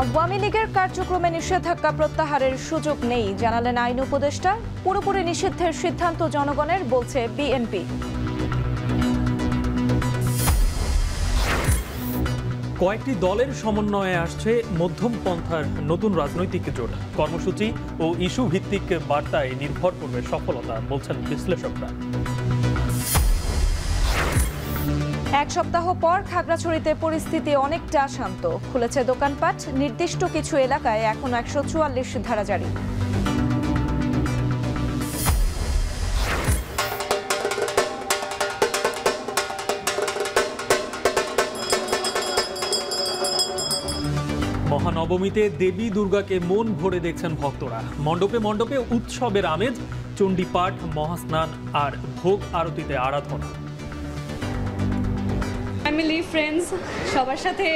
আওয়ামী লীগের কার্যক্রমে নিষেধাজ্ঞা প্রত্যাহারের সুযোগ নেই জানালেন আইন উপদেষ্টা। পুরোপুরি নিষিদ্ধের সিদ্ধান্ত জনগণের, বলছে বিএনপি। কয়েকটি দলের সমন্বয়ে আসছে মধ্যম পন্থার নতুন রাজনৈতিক জোট। কর্মসূচি ও ইস্যু ভিত্তিক বার্তায় নির্ভর করবে সফলতা, বলছেন বিশ্লেষকরা। এক সপ্তাহ পর খাগড়াছড়িতে পরিস্থিতি অনেকটা শান্ত। খুলেছে দোকানপাট, নির্দিষ্ট কিছু এলাকায় এখন 144 ধারা জারি। মহানবমীতে দেবী দুর্গাকে মন ভরে দেখছেন ভক্তরা। মণ্ডপে মণ্ডপে উৎসবের আমেজ, চণ্ডীপাঠ, মহাস্নান আর ভোগ আরতিতে আরাধনা। ফ্যামিলি, ফ্রেন্ডস সবার সাথে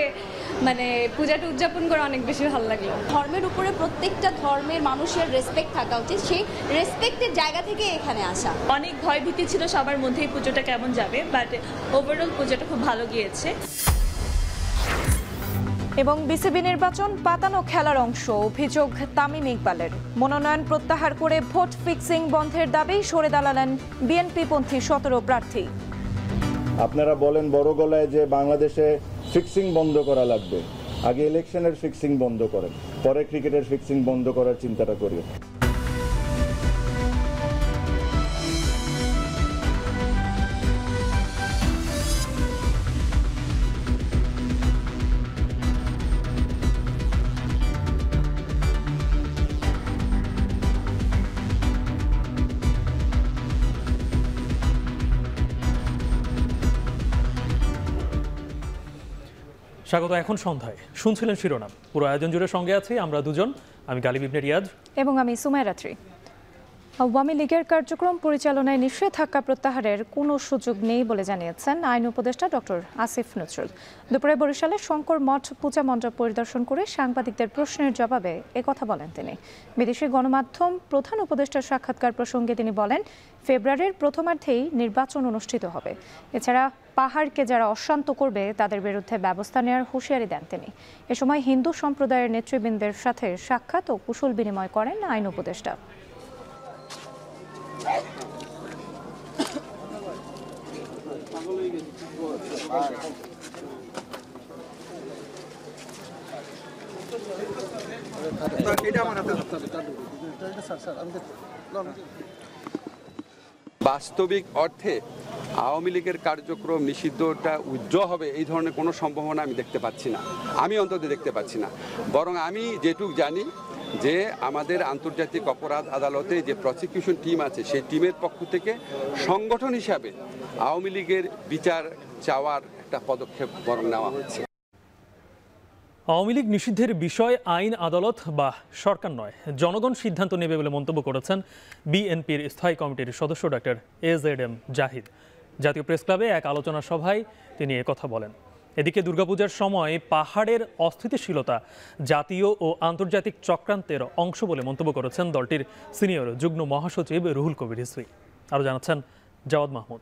পূজাটা উদযাপন করে অনেক বেশি ভালো লাগলো। ধর্মের উপরে প্রত্যেকটা ধর্মের মানুষের রেসপেক্ট থাকা উচিত, সেই রেসপেক্টের জায়গা থেকে এখানে আসা। অনেক ভয় ভীতি ছিল সবার মধ্যেই পুজোটা কেমন যাবে, বাট ওভারঅল পুজোটা খুব ভালো গিয়েছে। এবং বিসিবি নির্বাচন পাতানো খেলার অংশ, অভিযোগ তামিম ইকবালের। মনোনয়ন প্রত্যাহার করে ভোট ফিক্সিং বন্ধের দাবি সরে দাঁড়ালেন বিএনপিপন্থী 17 প্রার্থী। আপনারা বলেন বড় গলায় যে বাংলাদেশে ফিক্সিং বন্ধ করা লাগবে, আগে ইলেকশনের ফিক্সিং বন্ধ করেন, পরে ক্রিকেটের ফিক্সিং বন্ধ করার চিন্তাটা করি। স্বাগত। এখন সন্ধ্যায় শুনছিলেন শিরোনাম। পুরো আয়োজন জুড়ে সঙ্গে আছি আমরা দুজন, আমি গালিব ইবনে রিয়াজ এবং আমি সুমাইয়া রাত্রি। আওয়ামী লীগের কার্যক্রম পরিচালনায় নিষেধাজ্ঞা প্রত্যাহারের কোনো সুযোগ নেই বলে জানিয়েছেন আইন উপদেষ্টা ডক্টর আসিফ নজরুল। দুপুরে বরিশালে শঙ্কর মঠ পূজা মণ্ডপ পরিদর্শন করে সাংবাদিকদের প্রশ্নের জবাবে একথা বলেন তিনি। বিদেশি গণমাধ্যম প্রধান উপদেষ্টার সাক্ষাৎকার প্রসঙ্গে তিনি বলেন, ফেব্রুয়ারির প্রথমার্ধেই নির্বাচন অনুষ্ঠিত হবে। এছাড়া পাহাড়কে যারা অশান্ত করবে তাদের বিরুদ্ধে ব্যবস্থা নেওয়ার হুঁশিয়ারি দেন তিনি। এ সময় হিন্দু সম্প্রদায়ের নেতৃবৃন্দের সাথে সাক্ষাৎ ও কুশল বিনিময় করেন আইন উপদেষ্টা। বাস্তবিক অর্থে আওয়ামী লীগের কার্যক্রম নিষিদ্ধটা উজ্জ্বল হবে এই ধরনের কোনো সম্ভাবনা আমি দেখতে পাচ্ছি না, আমি অন্তত দেখতে পাচ্ছি না। বরং আমি যেটুকু জানি যে আমাদের আন্তর্জাতিক অপরাধ আদালতে যে প্রসিকিউশন টিম আছে সেই টিমের পক্ষ থেকে সংগঠন হিসাবে আওয়ামী লীগের বিচার চাওয়ার একটা পদক্ষেপ বরং নেওয়া হচ্ছে। আওয়ামী লীগ নিষিদ্ধের বিষয় আইন আদালত বা সরকার নয়, জনগণ সিদ্ধান্ত নেবে বলে মন্তব্য করেছেন বিএনপির স্থায়ী কমিটির সদস্য ডক্টর AZM জাহিদ। জাতীয় প্রেস ক্লাবে এক আলোচনা সভায় তিনি একথা বলেন। এদিকে দুর্গাপূজার সময় পাহাড়ের অস্থিতিশীলতা জাতীয় ও আন্তর্জাতিক চক্রান্তের অংশ বলে মন্তব্য করেছেন দলটির সিনিয়র যুগ্ম মহাসচিব রুহুল কবির রিজভী। আরও জানাচ্ছেন জাওয়াদ মাহমুদ।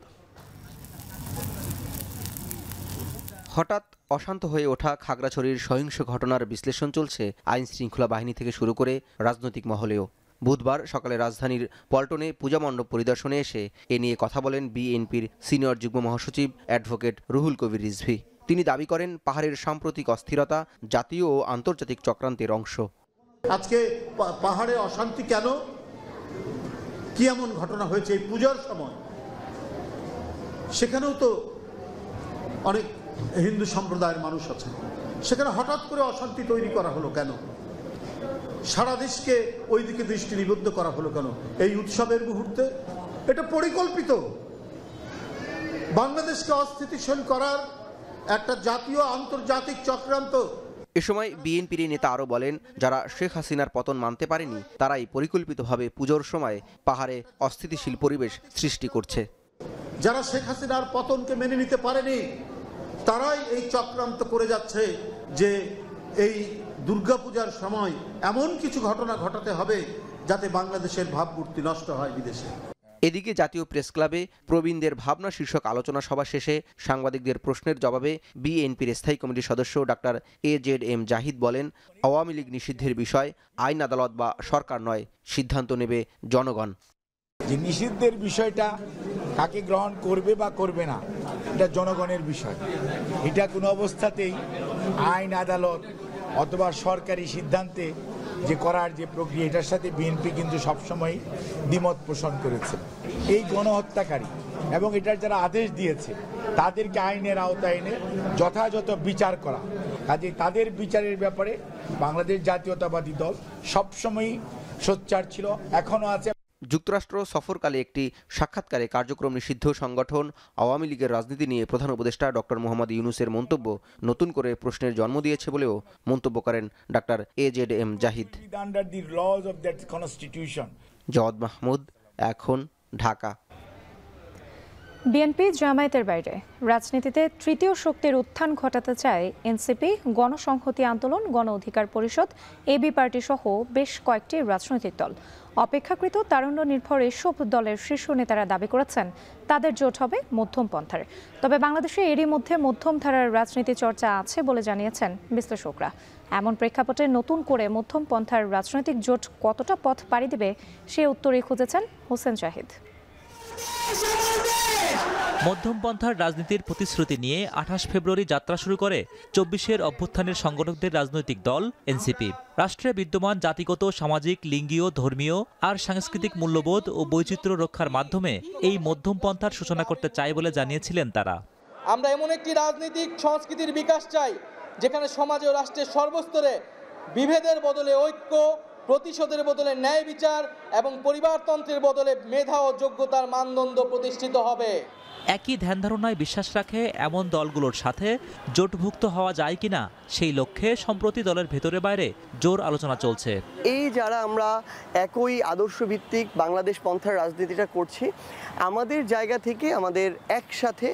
হঠাৎ অশান্ত হয়ে ওঠা খাগড়াছড়ির সহিংস ঘটনার বিশ্লেষণ চলছে আইন শৃঙ্খলা বাহিনী থেকে শুরু করে রাজনৈতিক মহলেও। বুধবার সকালে রাজধানীর পল্টনে পূজা মণ্ডপ পরিদর্শনে এসে এ নিয়ে কথা বলেন বিএনপির সিনিয়র যুগ্ম মহাসচিব অ্যাডভোকেট রুহুল কবির রিজভী। তিনি দাবি করেন পাহাড়ের সাম্প্রতিক অস্থিরতা জাতীয় ও আন্তর্জাতিক চক্রান্তের অংশ। আজকে পাহাড়ে অশান্তি কেন, কি এমন ঘটনা হয়েছে এই পূজার সময়? সেখানেও তো অনেক হিন্দু সম্প্রদায়ের মানুষ আছে, সেখানে হঠাৎ করে অশান্তি তৈরি করা হলো কেন? সারা দেশকে ওই দিকে দৃষ্টি নিবদ্ধ করা হলো কেন এই উৎসবের মুহূর্তে? এটা পরিকল্পিত বাংলাদেশকে অস্থিতিশীল করার একটা জাতীয় আন্তর্জাতিক চক্রান্ত। এ সময় বিএনপির নেতা আরও বলেন, যারা শেখ হাসিনার পতন মানতে পারেনি তারাই পরিকল্পিতভাবে পুজোর সময় পাহাড়ে অস্থিতিশীল পরিবেশ সৃষ্টি করছে। যারা শেখ হাসিনার পতনকে মেনে নিতে পারেনি তারাই এই চক্রান্ত করে যাচ্ছে যে এই দুর্গাপূজার সময় এমন কিছু ঘটনা ঘটাতে হবে যাতে বাংলাদেশের ভাবমূর্তি নষ্ট হয় বিদেশে। এদিকে জাতীয় প্রেস ক্লাবে প্রবীণদের ভাবনা শীর্ষক আলোচনা সভা শেষে সাংবাদিকদের প্রশ্নের জবাবে বিএনপির স্থায়ী কমিটির সদস্য ডাক্তার AZM জাহিদ বলেন, আওয়ামী লীগ নিষিদ্ধের বিষয় আইন আদালত বা সরকার নয়, সিদ্ধান্ত নেবে জনগণ। যে নিষিদ্ধের বিষয়টা কাকে গ্রহণ করবে বা করবে না, এটা জনগণের বিষয়। এটা কোনো অবস্থাতেই আইন আদালত অথবা সরকারি সিদ্ধান্তে যে করার যে প্রক্রিয়া, এটার সাথে বিএনপি কিন্তু সবসময় দ্বিমত পোষণ করেছে। এই গণহত্যাকারী এবং এটার যারা আদেশ দিয়েছে তাদেরকে আইনের আওতায় এনে যথাযথ বিচার করা, কাজে তাদের বিচারের ব্যাপারে বাংলাদেশ জাতীয়তাবাদী দল সবসময়ই সোচ্চার ছিল, এখনো আছে। যুক্তরাষ্ট্র সফরকালে একটি সাক্ষাৎকারে কার্যক্রম নিষিদ্ধ সংগঠন আওয়ামী লীগের রাজনীতি নিয়ে প্রধান উপদেষ্টা ডক্টর মোহাম্মদ ইউনূসের মন্তব্য নতুন করে প্রশ্নের জন্ম দিয়েছে বলেও মন্তব্য করেন ডাক্তার AZM জাহিদ। জওয়াদ মাহমুদ, এখন, ঢাকা। বিএনপি জামায়াতের বাইরে রাজনীতিতে তৃতীয় শক্তির উত্থান ঘটাতে চায় এনসিপি, গণসংহতি আন্দোলন, গণ অধিকার পরিষদ, এবি পার্টি সহ বেশ কয়েকটি রাজনৈতিক দল। অপেক্ষাকৃত তারুণ্য নির্ভর এসব দলের শীর্ষ নেতারা দাবি করেছেন তাদের জোট হবে মধ্যম পন্থার। তবে বাংলাদেশে এরই মধ্যে মধ্যম ধারার রাজনীতি চর্চা আছে বলে জানিয়েছেন বিশ্লেষকরা। এমন প্রেক্ষাপটে নতুন করে মধ্যম পন্থার রাজনৈতিক জোট কতটা পথ পাড়ি দেবে সে উত্তরই খুঁজেছেন হোসেন জাহিদ। মধ্যমপন্থার রাজনীতির প্রতিশ্রুতি নিয়ে 28 ফেব্রুয়ারি যাত্রা শুরু করে 24-এর অভ্যুত্থানের সংগঠকদের রাজনৈতিক দল এনসিপি। রাষ্ট্রে বিদ্যমান জাতিগত, সামাজিক, লিঙ্গীয়, ধর্মীয় আর সাংস্কৃতিক মূল্যবোধ ও বৈচিত্র্য রক্ষার মাধ্যমে এই মধ্যমপন্থার সূচনা করতে চায় বলে জানিয়েছিলেন তারা। আমরা এমন একটি রাজনৈতিক সংস্কৃতির বিকাশ চাই যেখানে সমাজ ও রাষ্ট্রের সর্বস্তরে বিভেদের বদলে ঐক্য, প্রতিশোধের বদলে ন্যায় বিচার এবং পরিবারতন্ত্রের বদলে মেধা ও যোগ্যতার মানদণ্ড প্রতিষ্ঠিত হবে। একই ধ্যান ধারণায় বিশ্বাস রাখে এমন দলগুলোর সাথে জোটভুক্ত হওয়া যায় কিনা সেই লক্ষ্যে সম্প্রতি দলের ভেতরে বাইরে জোর আলোচনা চলছে। এই যারা আমরা একই আদর্শ ভিত্তিক বাংলাদেশ পন্থার রাজনীতিটা করছি, আমাদের জায়গা থেকে আমাদের একসাথে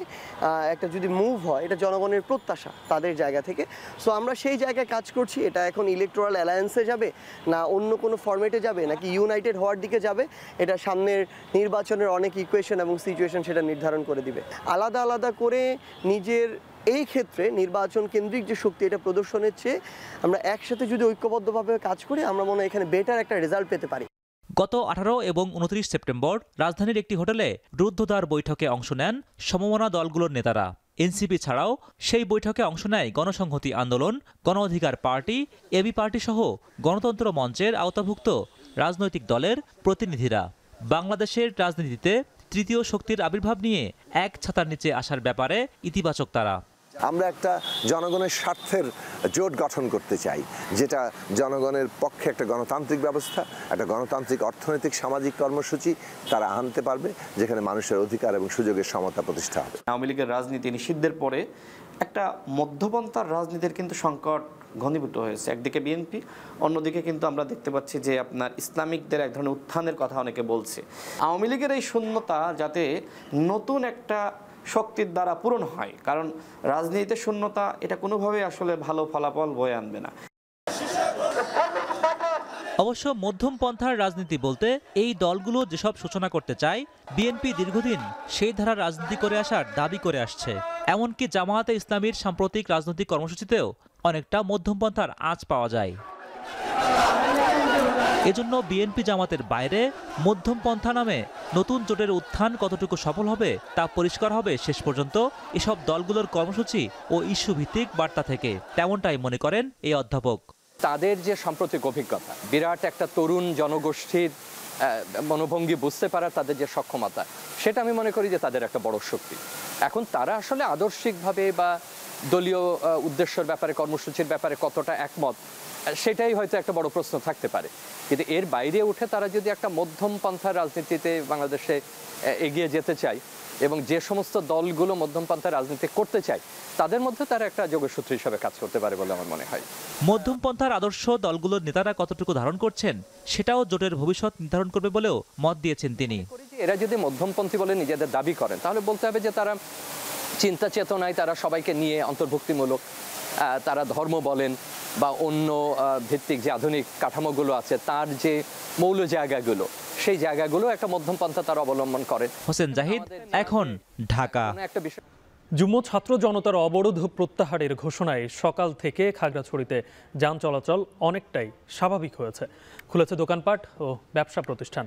একটা যদি মুভ হয়, এটা জনগণের প্রত্যাশা তাদের জায়গা থেকে। সো আমরা সেই জায়গায় কাজ করছি। এটা এখন ইলেকটোরাল অ্যালায়েন্সে যাবে না অন্য কোনো ফরম্যাটে যাবে নাকি ইউনাইটেড হওয়ার দিকে যাবে, এটা সামনের নির্বাচনের অনেক ইকুয়েশন এবং সিচুয়েশন সেটা নির্ধারণ করে দিবে। আলাদা আলাদা করে নিজের এই ক্ষেত্রে নির্বাচন কেন্দ্রিক যে শক্তি, এটা প্রদর্শনের চেয়ে আমরা একসাথে যদি ঐক্যবদ্ধভাবে কাজ করি, আমরা মনে হয় এখানে বেটার একটা রেজাল্ট পেতে পারি। গত 18 এবং 29 সেপ্টেম্বর রাজধানীর একটি হোটেলে রুদ্ধদ্বার বৈঠকে অংশ নেন সমমনা দলগুলোর নেতারা। এনসিপি ছাড়াও সেই বৈঠকে অংশ নেয় গণসংহতি আন্দোলন, গণ অধিকার পার্টি, এবি পার্টি সহ গণতন্ত্র মঞ্চের আওতাভুক্ত রাজনৈতিক দলের প্রতিনিধিরা। বাংলাদেশের রাজনীতিতে তৃতীয় শক্তির আবির্ভাব নিয়ে এক ছাতার নিচে আসার ব্যাপারে ইতিবাচক তারা। আমরা একটা জনগণের স্বার্থের জোট গঠন করতে চাই, যেটা জনগণের পক্ষে একটা গণতান্ত্রিক ব্যবস্থা, একটা গণতান্ত্রিক অর্থনৈতিক সামাজিক কর্মসূচি তারা আনতে পারবে, যেখানে মানুষের অধিকার এবং সুযোগের সমতা প্রতিষ্ঠা হবে। আওয়ামী লীগের রাজনীতি নিষিদ্ধের পরে একটা মধ্যপন্থার রাজনীতির কিন্তু সংকট ঘনীভূত হয়েছে। একদিকে বিএনপি, অন্যদিকে কিন্তু আমরা দেখতে পাচ্ছি যে আপনার ইসলামিকদের এক ধরনের উত্থানের কথা অনেকে বলছে। আওয়ামী লীগের এই শূন্যতা যাতে নতুন একটা শক্তির দ্বারা পূরণ হয়, কারণ রাজনীতিতে শূন্যতা এটা কোনোভাবেই আসলে ভালো ফলাফল বয়ে আনবে না। অবশ্য মধ্যম পন্থার রাজনীতি বলতে এই দলগুলো যেসব সূচনা করতে চায়, বিএনপি দীর্ঘদিন সেই ধারার রাজনীতি করে আসার দাবি করে আসছে। এমনকি জামায়াতে ইসলামীর সাম্প্রতিক রাজনৈতিক কর্মসূচিতেও অনেকটা মধ্যম পন্থার আঁচ পাওয়া যায়। এজন্য বিএনপি জামাতের বাইরে মধ্যম পন্থা নামে নতুন জোটের উত্থান কতটুকু সফল হবে তা পরিষ্কার হবে শেষ পর্যন্ত এসব দলগুলোর কর্মসূচি ও ইস্যু ভিত্তিক বার্তা থেকে। তেমনটাই মনে করেন এই অধ্যাপক। তাদের যে সাম্প্রতিক অভিজ্ঞতা, বিরাট একটা তরুণ জনগোষ্ঠীর মনোভঙ্গি বুঝতে পারার তাদের যে সক্ষমতা, সেটা আমি মনে করি যে তাদের একটা বড় শক্তি। এখন তারা আসলে আদর্শিকভাবে বা দলীয় উদ্দেশ্যের ব্যাপারে, কর্মসূচির ব্যাপারে কতটা একমত, সেটাই হয়তো একটা বড় প্রশ্ন থাকতে পারে। কিন্তু এর বাইরে উঠে তারা যদি একটা মধ্যম পন্থার রাজনীতিতে বাংলাদেশে এগিয়ে যেতে চায় এবং যে সমস্ত দলগুলো মধ্যম পন্থার রাজনীতি করতে চায়, তাদের মধ্যে তারা একটা যোগসূত্র হিসেবে কাজ করতে পারে বলে আমার মনে হয়। মধ্যম পন্থার আদর্শ দলগুলোর নেতারা কতটুকু ধারণ করছেন সেটাও জোটের ভবিষ্যৎ নির্ধারণ করবে বলেও মত দিয়েছেন তিনি। এরা যদি মধ্যমপন্থী বলে নিজেদের দাবি করেন, তাহলে বলতে হবে যে তারা চিন্তা চেতনায় তারা সবাইকে নিয়ে অন্তর্ভুক্তিমূলক, তারা ধর্ম বলেন বা অন্য ভিত্তিক যে আধুনিক কাঠামোগুলো আছে তার যে মৌল জায়গাগুলো, সেই জায়গাগুলো একটা মধ্যম পন্থা তারা অবলম্বন করেন। হোসেন জাহিদ, এখন ঢাকা। একটা বিষয়, যুগ্ম ছাত্র জনতার অবরোধ প্রত্যাহারের ঘোষণায় সকাল থেকে খাগড়াছড়িতে যান চলাচল অনেকটাই স্বাভাবিক হয়েছে। খুলেছে দোকানপাট ও ব্যবসা প্রতিষ্ঠান,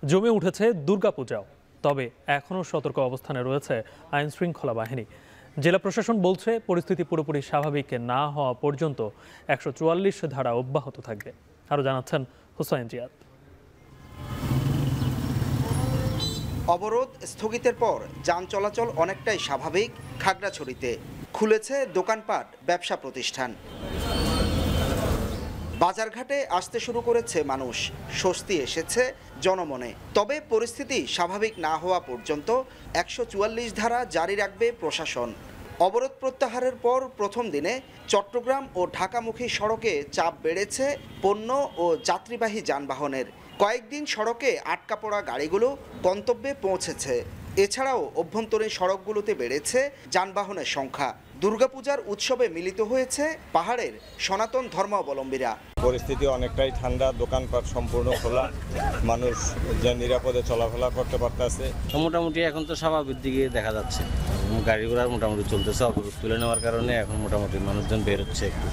জমে উঠেছে দুর্গাপূজাও। তবে এখনও সতর্ক অবস্থানে রয়েছে আইন শৃঙ্খলা বাহিনী। জেলা প্রশাসন বলছে পরিস্থিতি পুরোপুরি স্বাভাবিক না হওয়া পর্যন্ত 144 ধারা অব্যাহত থাকবে। আরও জানাচ্ছেন হুসাইন জিয়াদ। অবরোধ স্থগিতের পর যান চলাচল অনেকটাই স্বাভাবিক খাগড়াছড়িতে। খুলেছে দোকানপাট, ব্যবসা প্রতিষ্ঠান, বাজারঘাটে আসতে শুরু করেছে মানুষ। স্বস্তি এসেছে জনমনে। তবে পরিস্থিতি স্বাভাবিক না হওয়া পর্যন্ত 144 ধারা জারি রাখবে প্রশাসন। অবরোধ প্রত্যাহারের পর প্রথম দিনে চট্টগ্রাম ও ঢাকামুখী সড়কে চাপ বেড়েছে পণ্য ও যাত্রীবাহী যানবাহনের। কয়েকদিন সড়কে আটকা পড়া গাড়িগুলো গন্তব্যে পৌঁছেছে। এছাড়াও অভ্যন্তরীণ সড়কগুলোতে বেড়েছে যানবাহনের সংখ্যা। দুর্গাপূজার উৎসবে মিলিত হয়েছে পাহাড়ের সনাতন ধর্মাবলম্বীরা। পরিস্থিতি অনেকটাই ঠান্ডা, দোকানপাট সম্পূর্ণ খোলা, মানুষ যে নিরাপদে চলাফেরা করতে পারতেছে। মোটামুটি এখন তো স্বাভাবিক দিকে দেখা যাচ্ছে, গাড়ি ঘোড়া মোটামুটি চলতেছে। অবরোধ তুলে নেওয়ার কারণে এখন মোটামুটি মানুষজন বের হচ্ছে একটু।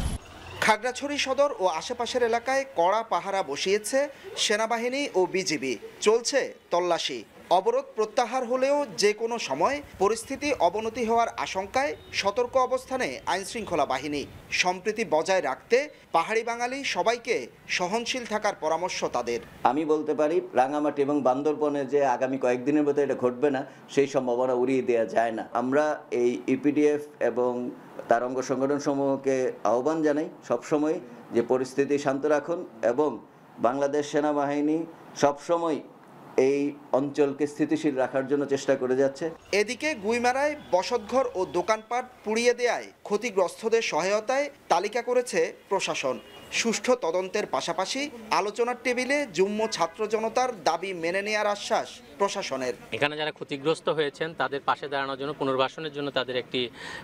খাগড়াছড়ি সদর ও আশেপাশের এলাকায় কড়া পাহারা বসিয়েছে সেনাবাহিনী ও বিজিবি। চলছে তল্লাশি। অবরোধ প্রত্যাহার হলেও যে কোনো সময় পরিস্থিতি অবনতি হওয়ার আশঙ্কায় সতর্ক অবস্থানে আইনশৃঙ্খলা বাহিনী। সম্প্রীতি বজায় রাখতে পাহাড়ি বাঙালি সবাইকে সহনশীল থাকার পরামর্শ তাদের। আমি বলতে পারি রাঙামাটি এবং বান্দরবনে যে আগামী কয়েকদিনের মধ্যে এটা ঘটবে না, সেই সম্ভাবনা উড়িয়ে দেওয়া যায় না। আমরা এই ইপিডিএফ এবং তার অঙ্গ সংগঠন সমূহকে আহ্বান জানাই সবসময় যে পরিস্থিতি শান্ত রাখুন, এবং বাংলাদেশ সেনাবাহিনী সবসময় এই অঞ্চলকে স্থিতিশীল রাখার জন্য চেষ্টা করে যাচ্ছে। এদিকে গুইমারায় বসতঘর ও দোকানপাট পুড়িয়ে দেয়ায় ক্ষতিগ্রস্তদের সহায়তায় তালিকা করেছে প্রশাসন। সুষ্ঠু তদন্তের পাশাপাশি আলোচনার টেবিলে যুগ্ম ছাত্র জনতার দাবি মেনে নেওয়ার আশ্বাস প্রশাসনের। এখানে যারা ক্ষতিগ্রস্ত হয়েছেন তাদের পাশে দাঁড়ানোর জন্য, পুনর্বাসনের জন্য তাদের একটি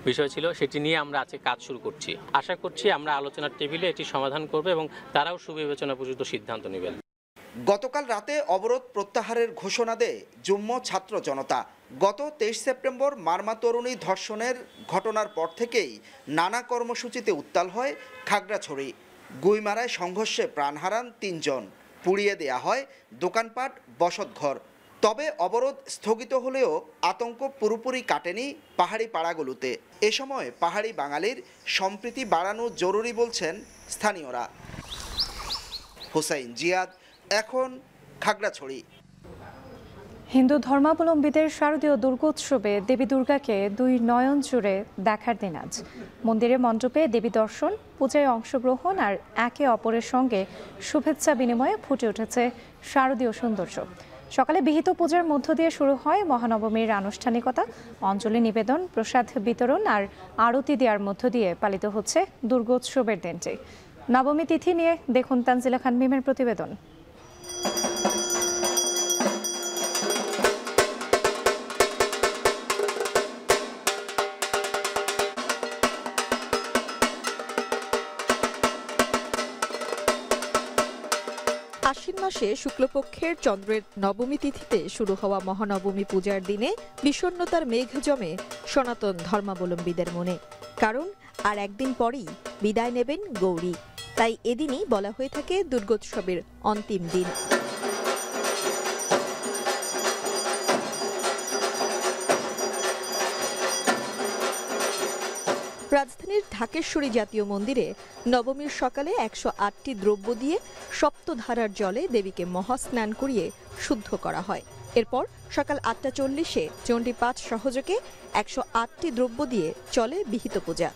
বিষয় ছিল, সেটি নিয়ে আমরা আজকে কাজ শুরু করছি। আশা করছি আমরা আলোচনার টেবিলে এটি সমাধান করব এবং তারাও সুবিবেচনা পর্যন্ত সিদ্ধান্ত নেবেন। গতকাল রাতে অবরোধ প্রত্যাহারের ঘোষণা দেয় যুগ্ম ছাত্র জনতা। গত 23 সেপ্টেম্বর মারমা তরুণী ধর্ষণের ঘটনার পর থেকেই নানা কর্মসূচিতে উত্তাল হয় খাগড়াছড়ি। গুইমারায় সংঘর্ষে প্রাণ হারান 3 জন। পুড়িয়ে দেয়া হয় দোকানপাট, বসতঘর। তবে অবরোধ স্থগিত হলেও আতঙ্ক পুরোপুরি কাটেনি পাহাড়ি পাড়াগুলোতে। এ সময় পাহাড়ি বাঙালির সম্প্রীতি বাড়ানো জরুরি বলছেন স্থানীয়রা। হুসাইন জিয়াদ, এখন খাগড়াছড়ি। হিন্দু ধর্মাবলম্বীদের শারদীয় দুর্গোৎসবে দেবী দুর্গাকে 2 নয়ন জুড়ে দেখার দিন আজ। মন্দিরে মণ্ডপে দেবী দর্শন, পূজায় অংশগ্রহণ আর একে অপরের সঙ্গে শুভেচ্ছা বিনিময়ে ফুটে উঠেছে শারদীয় সৌন্দর্য। সকালে বিহিত পূজার মধ্য দিয়ে শুরু হয় মহানবমীর আনুষ্ঠানিকতা। অঞ্জলি নিবেদন, প্রসাদ বিতরণ আর আরতি দেওয়ার মধ্য দিয়ে পালিত হচ্ছে দুর্গোৎসবের দিনটি। নবমী তিথি নিয়ে দেখুন তানজিলা খান মিমের প্রতিবেদন। আশ্বিন মাসে শুক্লপক্ষের চন্দ্রের নবমী তিথিতে শুরু হওয়া মহানবমী পূজার দিনে বিষণ্ণতার মেঘ জমে সনাতন ধর্মাবলম্বীদের মনে। কারণ আর একদিন পরেই বিদায় নেবেন গৌরী। তাই এদিনই বলা হয়ে থাকে দুর্গোৎসবের অন্তিম দিন। রাজধানীর ঢাকেশ্বরী জাতীয় মন্দিরে নবমীর সকালে 108টি দ্রব্য দিয়ে সপ্তধারার জলে দেবীকে মহাস্নান করিয়ে শুদ্ধ করা হয়। এরপর সকাল 8:40-এ চণ্ডীপাঠ সহযোগে 108টি দ্রব্য দিয়ে চলে বিহিত পূজা।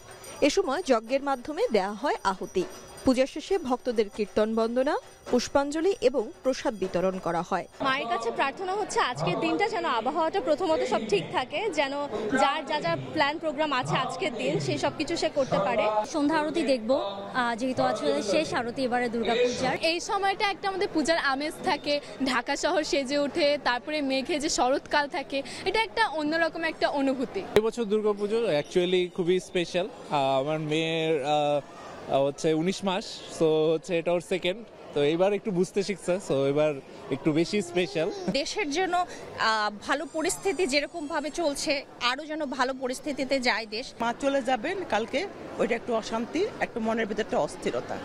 এ সময় যজ্ঞের মাধ্যমে দেয়া হয় আহুতি। পূজা শেষে ভক্তদের কীর্তন বন্দনা, পুষ্পাঞ্জলি এবং প্রসাদ বিতরণ করা হয়। মায়ের কাছে প্রার্থনা হচ্ছে আজকের দিনটা যেন আবহাওয়াটা প্রথমত সব ঠিক থাকে, যেন যার যা যা প্ল্যান প্রোগ্রাম আছে আজকের দিন সেই সব কিছু সে করতে পারে। সন্ধ্যা আরতি দেখবো, যেহেতু আসলে শেষ আরতি এবারে দুর্গাপূজার। এই সময়টা একটা আমাদের পূজার আমেজ থাকে, ঢাকা শহর সেজে ওঠে, তারপরে মেঘে যে শরৎকাল থাকে, এটা একটা অন্যরকম একটা অনুভূতি। এবছর দুর্গাপুজো অ্যাকচুয়ালি খুবই স্পেশাল। আমার মেয়ের হচ্ছে 19 মাস, সো হচ্ছে এটা ওর সেকেন্ড। তো এবার একটু বুঝতে শিখছে, সো এবার একটু বেশি স্পেশাল। দেশের জন্য ভালো পরিস্থিতি যেরকম ভাবে চলছে, আরো যেন ভালো পরিস্থিতিতে যায় দেশ। মা চলে যাবেন কালকে, ওইটা একটু অশান্তি, একটু মনের ভিতরে একটা অস্থিরতা।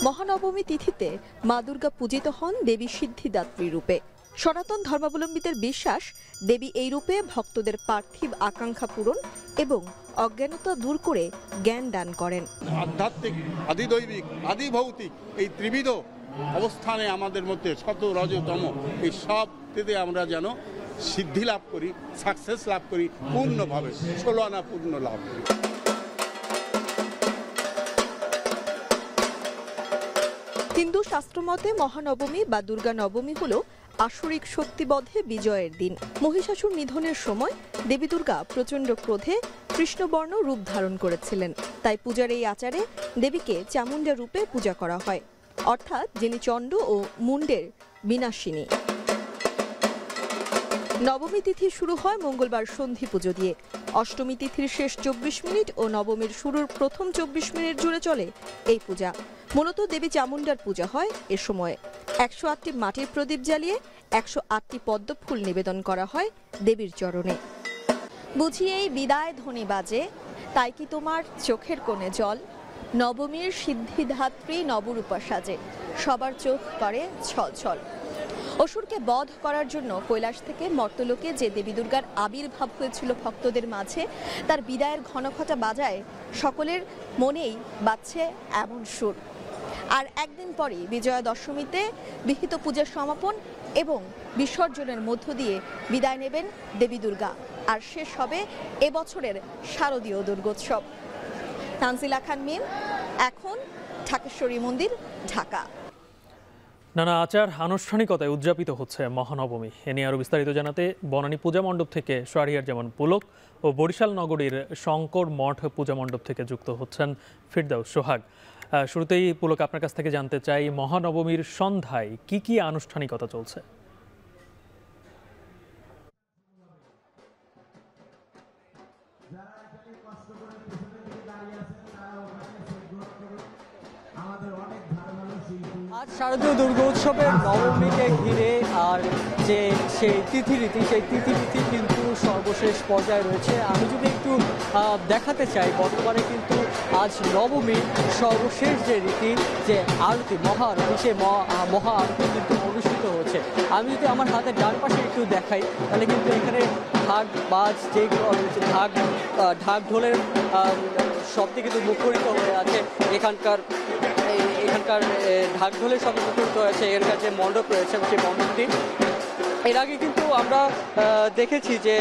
মহানবমী তিথিতে মা দুর্গা পূজিত হন দেবী সিদ্ধিদাত্রী রূপে। সনাতন ধর্মাবলম্বীদের বিশ্বাস, দেবী এই রূপে ভক্তদের পার্থিব আকাঙ্ক্ষা পূরণ এবং অজ্ঞানতা দূর করে জ্ঞান দান করেন। আধ্যাত্মিক, আদিদৈবিক, আদিভৌতিক এই ত্রিবিধ অবস্থানে আমাদের মধ্যে শত রজতম এই সব থেকে আমরা যেন সিদ্ধি লাভ করি, সাকসেস লাভ করি, পূর্ণভাবে 16 আনা পূর্ণ লাভ করি। হিন্দু শাস্ত্রমতে মহানবমী বা দুর্গা নবমী হল আসরিক শক্তিবধে বিজয়ের দিন। মহিষাসুর নিধনের সময় দেবী দুর্গা প্রচণ্ড ক্রোধে কৃষ্ণবর্ণ রূপ ধারণ করেছিলেন। তাই পূজার এই আচারে দেবীকে চামুণ্ডা রূপে পূজা করা হয়, অর্থাৎ যিনি চণ্ড ও মুণ্ডের বিনাশিনী। নবমী তিথি শুরু হয় মঙ্গলবার সন্ধি পুজো দিয়ে। অষ্টমী তিথির শেষ 24 মিনিট ও নবমীর শুরুর প্রথম 24 মিনিট জুড়ে চলে এই পূজা। মূলত দেবী চামুণ্ডার পূজা হয় এ সময়। 108টি মাটির প্রদীপ জ্বালিয়ে 108টি পদ্ম ফুল নিবেদন করা হয় দেবীর চরণে। বুঝি এই বিদায় ধ্বনি বাজে, তাই কি তোমার চোখের কোণে জল? নবমীর সিদ্ধিধাত্রী নবরূপা সাজে, সবার চোখ করে ছলছল। অসুরকে বধ করার জন্য কৈলাস থেকে মর্তলোকে যে দেবী দুর্গার আবির্ভাব হয়েছিল ভক্তদের মাঝে, তার বিদায়ের ঘনঘটা বাজায় সকলের মনেই বাজছে এমন সুর। আর একদিন পরে বিজয়া দশমীতে বিহিত পূজার সমাপন এবং বিসর্জনের মধ্য দিয়ে বিদায় নেবেন দেবী দুর্গা। আর শেষ হবে এবছরের শারদীয় দুর্গোৎসব। তানজিলা খান মিম, এখন ঢাকেশ্বরী মন্দির, ঢাকা। নানা আচার আনুষ্ঠানিকতায় উদযাপিত হচ্ছে মহানবমী। এ নিয়ে আরও বিস্তারিত জানাতে বনানী পূজা মণ্ডপ থেকে শাহরিয়ার জামান পুলক ও বরিশাল নগরীর শঙ্কর মঠ পূজা মণ্ডপ থেকে যুক্ত হচ্ছেন ফিরদাউস সোহাগ। শুরুতেই পুলক, আপনার কাছ থেকে জানতে চাই, মহানবমীর সন্ধ্যায় কি কি আনুষ্ঠানিকতা চলছে? আজ শারদীয় দুর্গোৎসবের নবমীকে ঘিরে আর যে সেই তিথিরীতি, সেই তিথিরীতি কিন্তু সর্বশেষ পর্যায়ে রয়েছে। আমি যদি একটু দেখাতে চাই, বর্তমানে কিন্তু আজ নবমীর সর্বশেষ যে রীতি, যে আরতি, মহা আরতি, সে মহা আরতি কিন্তু অনুষ্ঠিত হচ্ছে। আমি যদি আমার হাতের ডান পাশে একটু দেখাই, তাহলে কিন্তু এখানে ঢাক বাজ, যেগুলো রয়েছে ঢাক ঢোলের শব্দে কিন্তু মুখরিত হয়ে আছে এখানকার ঢাক ঢোলের শব্দ মুখরিত হয়েছে এখানকার যে মণ্ডপ রয়েছে সেই মণ্ডপটি। এর আগে কিন্তু আমরা দেখেছি যে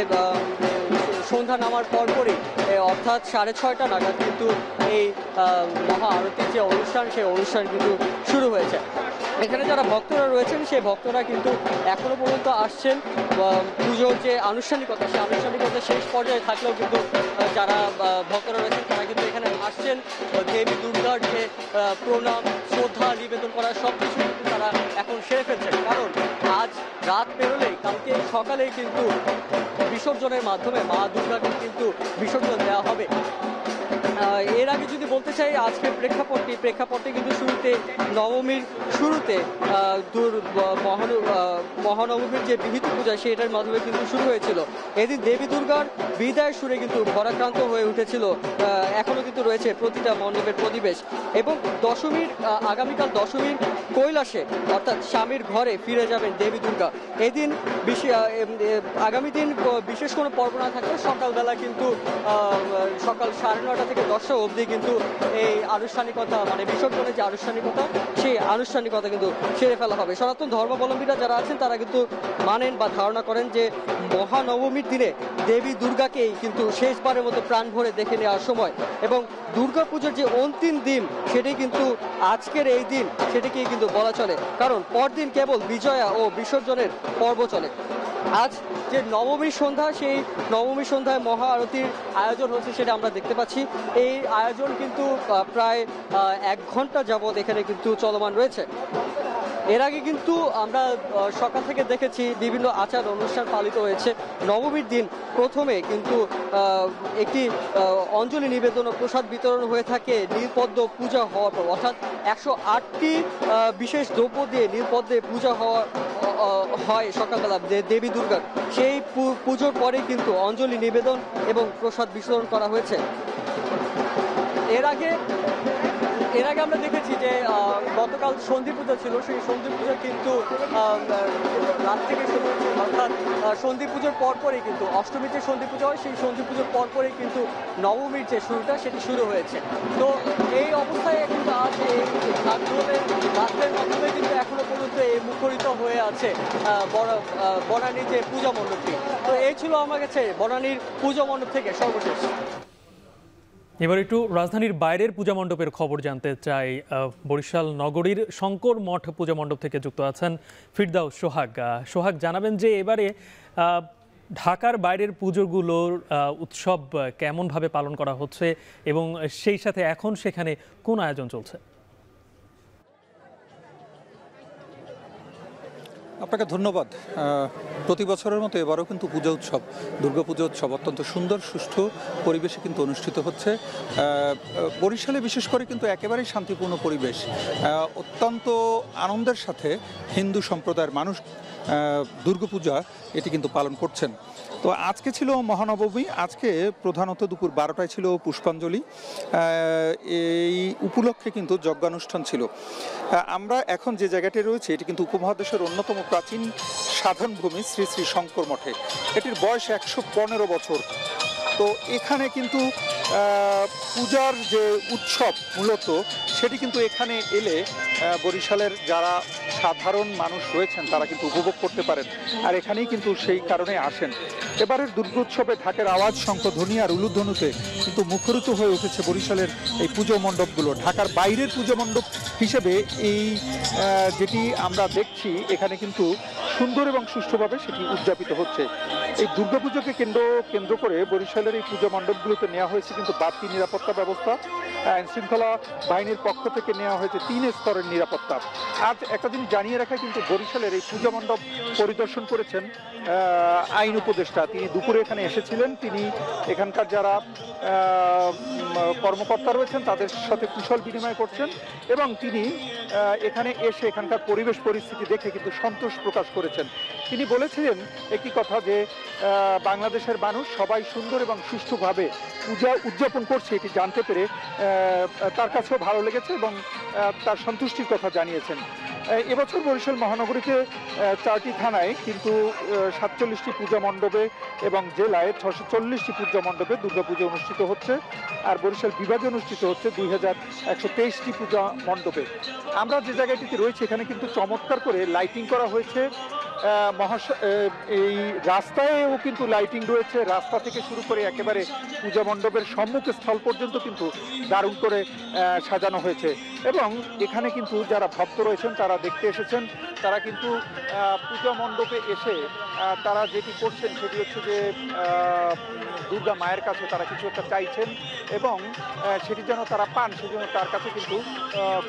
সন্ধ্যা নামার পরপরই, অর্থাৎ 6:30 নাগাদ কিন্তু এই মহা আরতির যে অনুষ্ঠান, সেই অনুষ্ঠান কিন্তু শুরু হয়েছে। এখানে যারা ভক্তরা রয়েছেন, সেই ভক্তরা কিন্তু এখনো পর্যন্ত আসছেন। পুজোর যে আনুষ্ঠানিকতা, সেই আনুষ্ঠানিকতা শেষ পর্যায়ে থাকলেও কিন্তু যারা ভক্তরা রয়েছেন তারা কিন্তু এখানে আসছেন দেবী দুর্গার যে প্রণাম, শ্রদ্ধা নিবেদন করা সব কিছু কিন্তু তারা এখন সেরে ফেলছেন। কারণ আজ রাত পেরোলেই কালকে সকালেই কিন্তু বিসর্জনের মাধ্যমে মা দুর্গাকে কিন্তু বিসর্জন দেওয়া হবে। এর আগে যদি বলতে চাই, আজকের প্রেক্ষাপটে কিন্তু শুরুতে নবমীর শুরুতে মহানবমীর যে বিহিত পূজা, সেটার মাধ্যমে কিন্তু শুরু হয়েছিল। এদিন দেবী দুর্গার বিদায় সুরে কিন্তু ভরাক্রান্ত হয়ে উঠেছিল। এখনো কিন্তু রয়েছে প্রতিটা মণ্ডপের পরিবেশ। এবং আগামীকাল দশমীর কৈলাসে, অর্থাৎ স্বামীর ঘরে ফিরে যাবেন দেবী দুর্গা। এদিন আগামী দিন বিশেষ কোনো পর্ব না থাকলেও সকালবেলা কিন্তু সকাল 9:30 থেকে 10টা অবধি কিন্তু এই আনুষ্ঠানিকতা, মানে বিসর্জনের যে আনুষ্ঠানিকতা, সেই আনুষ্ঠানিকতা কিন্তু সেরে ফেলা হবে। সনাতন ধর্মাবলম্বীরা যারা আছেন তারা কিন্তু মানেন বা ধারণা করেন যে মহানবমীর দিনে দেবী দুর্গাকেই কিন্তু শেষবারের মতো প্রাণ ভরে দেখে নেওয়ার সময়, এবং দুর্গাপুজোর যে অন্তিম দিন সেটাই কিন্তু আজকের এই দিন, সেটাকেই কিন্তু বলা চলে। কারণ পরদিন কেবল বিজয়া ও বিসর্জনের পর্ব চলে। আজ যে নবমীর সন্ধ্যা, সেই নবমীর সন্ধ্যায় মহা আরতির আয়োজন হচ্ছে সেটা আমরা দেখতে পাচ্ছি। এই আয়োজন কিন্তু প্রায় 1 ঘন্টা যাবৎ এখানে কিন্তু চলমান রয়েছে। এর আগে কিন্তু আমরা সকাল থেকে দেখেছি বিভিন্ন আচার অনুষ্ঠান পালিত হয়েছে। নবমীর দিন প্রথমে কিন্তু একটি অঞ্জলি নিবেদন ও প্রসাদ বিতরণ হয়ে থাকে নীলপদ্ম পূজা হওয়ার পর, অর্থাৎ 108টি বিশেষ দ্রব্য দিয়ে নীলপদ্মে পূজা হয় সকালবেলা দেবী দুর্গার। সেই পুজোর পরে কিন্তু অঞ্জলি নিবেদন এবং প্রসাদ বিতরণ করা হয়েছে। এর আগে আমরা দেখেছি যে গতকাল সন্ধি পূজা ছিল, সেই সন্ধি পূজা কিন্তু রাত থেকে শুরু হয়েছে, অর্থাৎ সন্ধি পুজোর পরপরই কিন্তু অষ্টমীর যে সন্ধি পুজো হয় সেই সন্ধি পুজোর পরপরই কিন্তু নবমীর যে শুরুটা সেটি শুরু হয়েছে। তো এই অবস্থায় কিন্তু আজ এই রাত্রের মাধ্যমে কিন্তু এখনো পর্যন্ত এই মুখরিত হয়ে আছে বনানীর যে পূজা মণ্ডপটি। তো এই ছিল আমার কাছে বনানীর পূজা মণ্ডপ থেকে সর্বশেষ। এবার একটু রাজধানীর বাইরের পূজা মণ্ডপের খবর জানতে চাই। বরিশাল নগরীর শঙ্কর মঠ পূজা মণ্ডপ থেকে যুক্ত আছেন ফিরদাউস সোহাগ। সোহাগ, জানাবেন যে এবারে ঢাকার বাইরের পুজোগুলোর উৎসব কেমনভাবে পালন করা হচ্ছে এবং সেই সাথে এখন সেখানে কোন আয়োজন চলছে? আপনাকে ধন্যবাদ। প্রতি বছরের মতো এবারও কিন্তু পূজা উৎসব, দুর্গাপূজা উৎসব অত্যন্ত সুন্দর সুষ্ঠু পরিবেশে কিন্তু অনুষ্ঠিত হচ্ছে। বরিশালে বিশেষ করে কিন্তু একেবারেই শান্তিপূর্ণ পরিবেশ, অত্যন্ত আনন্দের সাথে হিন্দু সম্প্রদায়ের মানুষ দুর্গাপূজা এটি কিন্তু পালন করছেন। তো আজকে ছিল মহানবমী, আজকে প্রধানত দুপুর 12টায় ছিল পুষ্পাঞ্জলি। এই উপলক্ষে কিন্তু যজ্ঞানুষ্ঠান ছিল। আমরা এখন যে জায়গাটি রয়েছে এটি কিন্তু উপমহাদেশের অন্যতম প্রাচীন সাধনভূমি শ্রী শ্রী শঙ্কর মঠে। এটির বয়স 115 বছর। তো এখানে কিন্তু পূজার যে উৎসব মূলত সেটি কিন্তু এখানে এলে বরিশালের যারা সাধারণ মানুষ রয়েছেন তারা কিন্তু উপভোগ করতে পারেন, আর এখানেই কিন্তু সেই কারণে আসেন। এবারের দুর্গোৎসবে ঢাকের আওয়াজ, শঙ্খধ্বনি আর উলুধ্বনিতে কিন্তু মুখরিত হয়ে উঠেছে বরিশালের এই পুজো মণ্ডপগুলো। ঢাকার বাইরের পুজো মণ্ডপ হিসেবে এই যেটি আমরা দেখছি এখানে কিন্তু সুন্দর এবং সুষ্ঠুভাবে সেটি উদযাপিত হচ্ছে। এই দুর্গাপুজোকে কেন্দ্র করে বরিশালের এই পুজো মণ্ডপগুলোতে নেওয়া হয়েছে কিন্তু বাড়তি নিরাপত্তা ব্যবস্থা। আইনশৃঙ্খলা বাহিনীর পক্ষ থেকে নেওয়া হয়েছে 3 স্তরের নিরাপত্তা। আজ একটা জিনিস জানিয়ে রাখা, কিন্তু বরিশালের এই পূজা মণ্ডপ পরিদর্শন করেছেন আইন উপদেষ্টা। তিনি দুপুরে এখানে এসেছিলেন। তিনি এখানকার যারা কর্মকর্তা রয়েছেন তাদের সাথে কুশল বিনিময় করছেন এবং তিনি এখানে এসে এখানকার পরিবেশ পরিস্থিতি দেখে কিন্তু সন্তোষ প্রকাশ করেছেন। তিনি বলেছিলেন একটি কথা যে বাংলাদেশের মানুষ সবাই সুন্দর এবং সুষ্ঠুভাবে পূজা উদযাপন করছে, এটি জানতে পেরে তার কাছেও ভালো লেগেছে এবং তার সন্তুষ্টির কথা জানিয়েছেন। এবছর বরিশাল মহানগরীতে 4টি থানায় কিন্তু 47টি পূজা মণ্ডপে এবং জেলায় 640টি পূজা মণ্ডপে দুর্গাপূজা অনুষ্ঠিত হচ্ছে, আর বরিশাল বিভাগে অনুষ্ঠিত হচ্ছে 2123টি পূজা মণ্ডপে। আমরা যে জায়গাটিতে রয়েছে এখানে কিন্তু চমৎকার করে লাইটিং করা হয়েছে। এই রাস্তায়ও কিন্তু লাইটিং রয়েছে, রাস্তা থেকে শুরু করে একেবারে পূজা মণ্ডপের সম্মুখ স্থল পর্যন্ত কিন্তু দারুণ করে সাজানো হয়েছে এবং এখানে কিন্তু যারা ভক্ত রয়েছেন তারা দেখতে এসেছেন, তারা কিন্তু পূজা মণ্ডপে এসে তারা যেটি করছেন সেটি হচ্ছে যে দুর্গা মায়ের কাছে তারা কিছু একটা চাইছেন এবং সেটি যেন তারা পান, সেজন্য তার কাছে কিন্তু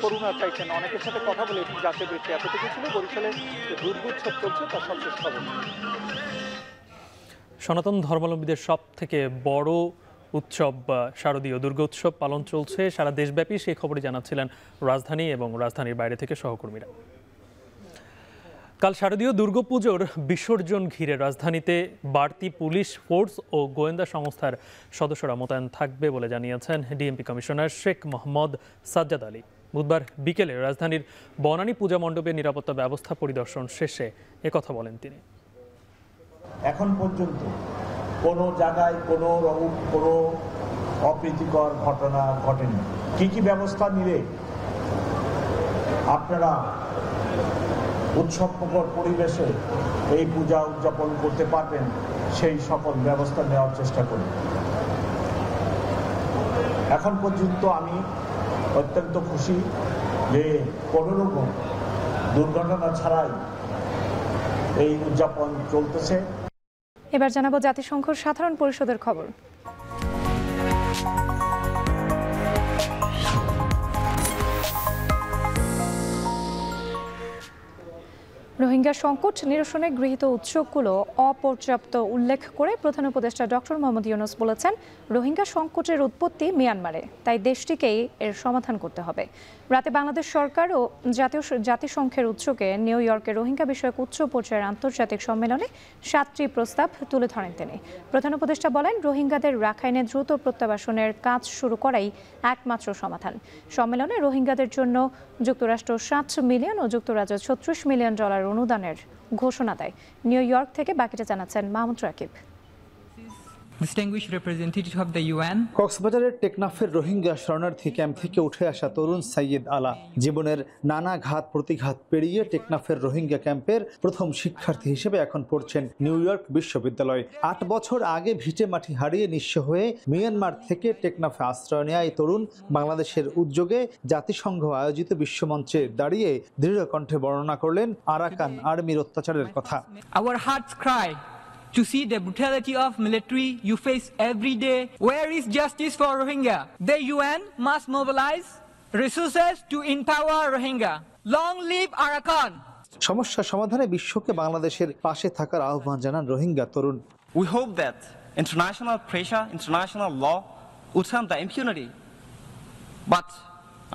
করুণা চাইছেন। অনেকের সাথে কথা বলে এটি জানতে পেরেছি। এতটুকু ছিল বরিশালে দুর্গোৎসব চলছে তার সবশেষ খবর। সনাতন ধর্মাবলম্বীদের সব থেকে বড় উৎসব শারদীয় দুর্গোৎসব পালন চলছে সারা দেশব্যাপী, সেই খবরই জানাচ্ছিলেন রাজধানী এবং রাজধানীর বাইরে থেকে সহকর্মীরা। কাল শারদীয় দুর্গাপুজোর বিসর্জন ঘিরে রাজধানীতে বাড়তি পুলিশ ফোর্স ও গোয়েন্দা সংস্থার সদস্যরা মোতায়েন থাকবে বলে জানিয়েছেন ডিএমপি কমিশনার শেখ মোহাম্মদ সাজ্জাদ আলী। বুধবার বিকেলে রাজধানীর বনানী পূজা মণ্ডপের নিরাপত্তা ব্যবস্থা পরিদর্শন শেষে একথা বলেন তিনি। এখন পর্যন্ত কোনো জায়গায় কোনো অপ্রীতিকর ঘটনা ঘটেনি। কি ব্যবস্থা নিলে আপনারা উৎসবমুখর পরিবেশে এই পূজা উদযাপন করতে পারবেন সেই সকল ব্যবস্থা নেওয়ার চেষ্টা করি। এখন পর্যন্ত আমি অত্যন্ত খুশি যে কোনো রকম দুর্ঘটনা ছাড়াই এই উদযাপন চলতেছে। এবার জানাবো জাতিসংঘের সাধারণ পরিষদের খবর। রোহিঙ্গা সংকট নিরসনে গৃহীত উদ্যোগগুলো অপর্যাপ্ত উল্লেখ করে প্রধান উপদেষ্টা ডক্টর মোহাম্মদ ইউনূস বলেছেন, রোহিঙ্গা সংকটের উৎপত্তি মিয়ানমারে, তাই দেশটিকেই এর সমাধান করতে হবে। রাতে বাংলাদেশ সরকার ও জাতিসংঘের উদ্যোগে নিউ ইয়র্কে রোহিঙ্গা বিষয়ক উচ্চ পর্যায়ের আন্তর্জাতিক সম্মেলনে 7টি প্রস্তাব তুলে ধরেন তিনি। প্রধান উপদেষ্টা বলেন, রোহিঙ্গাদের রাখাইনে দ্রুত প্রত্যাবাসনের কাজ শুরু করাই একমাত্র সমাধান। সম্মেলনে রোহিঙ্গাদের জন্য যুক্তরাষ্ট্র 7 মিলিয়ন ও যুক্তরাজ্য $36 মিলিয়ন অনুদানের ঘোষণা দেয়। নিউ ইয়র্ক থেকে বাকিটা জানাচ্ছেন Mahmud Rakib. Distinguished representative of the UN, কক্সবাজারের টেকনাফের রোহিঙ্গা শরণার্থী ক্যাম্প থেকে উঠে আসা তরুণ সাইয়েদ আলা জীবনের নানা ঘাত প্রতিঘাত পেরিয়ে টেকনাফের রোহিঙ্গা ক্যাম্পের প্রথম শিক্ষার্থী হিসেবে এখন পড়ছেন নিউ ইয়র্ক বিশ্ববিদ্যালয়ে। 8 বছর আগে ভিটে মাটি হারিয়ে নিঃস্ব হয়ে মিয়ানমার থেকে টেকনাফে আশ্রয় নেয় এই তরুণ বাংলাদেশের উদ্যোগে জাতিসংঘ আয়োজিত বিশ্বমঞ্চে দাঁড়িয়ে দৃঢ় কণ্ঠে বর্ণনা করলেন আরাকান আর্মির অত্যাচারের কথা। our hearts cry to see the brutality of military you face every day. Where is justice for Rohingya? The UN must mobilize resources to empower Rohingya. Long live Arakan! সমস্যা সমাধানে বিশ্বকে বাংলাদেশের পাশে থাকার আহ্বান জানান রোহিঙ্গা তরুণ। We hope that international pressure, international law would end the impunity. But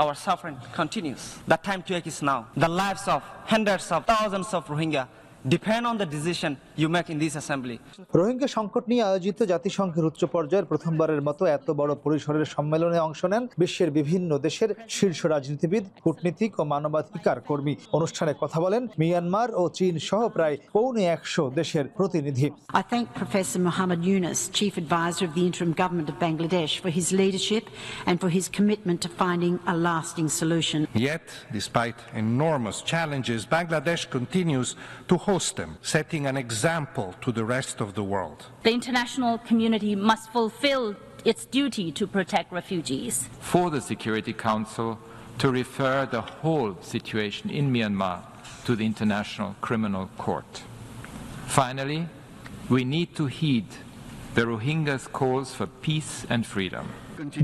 our suffering continues. The time to act is now. The lives of hundreds of thousands of Rohingya depend on the decision you make in this assembly. Rohingya সংকট নিয়ে আয়োজিত জাতিসংঘের উচ্চ পর্যায়ের প্রথমবারের মতো এত বড় পরিসরের সম্মেলনে অংশ নেন বিশ্বের বিভিন্ন দেশের শীর্ষ রাজনীতিবিদ, কূটনীতিক ও মানবাধিকার কর্মী। অনুষ্ঠানে কথা বলেন মিয়ানমার ও চীন সহ প্রায় 150 দেশের প্রতিনিধি। I thank Professor Muhammad Yunus, Chief Advisor of the Interim Government of Bangladesh, for his leadership and for his commitment to finding a lasting solution. Yet, despite enormous challenges, Bangladesh continues to host them, setting an example to the rest of the world. The international community must fulfill its duty to protect refugees. For the Security Council to refer the whole situation in Myanmar to the International Criminal Court. Finally, we need to heed the Rohingyas' calls for peace and freedom.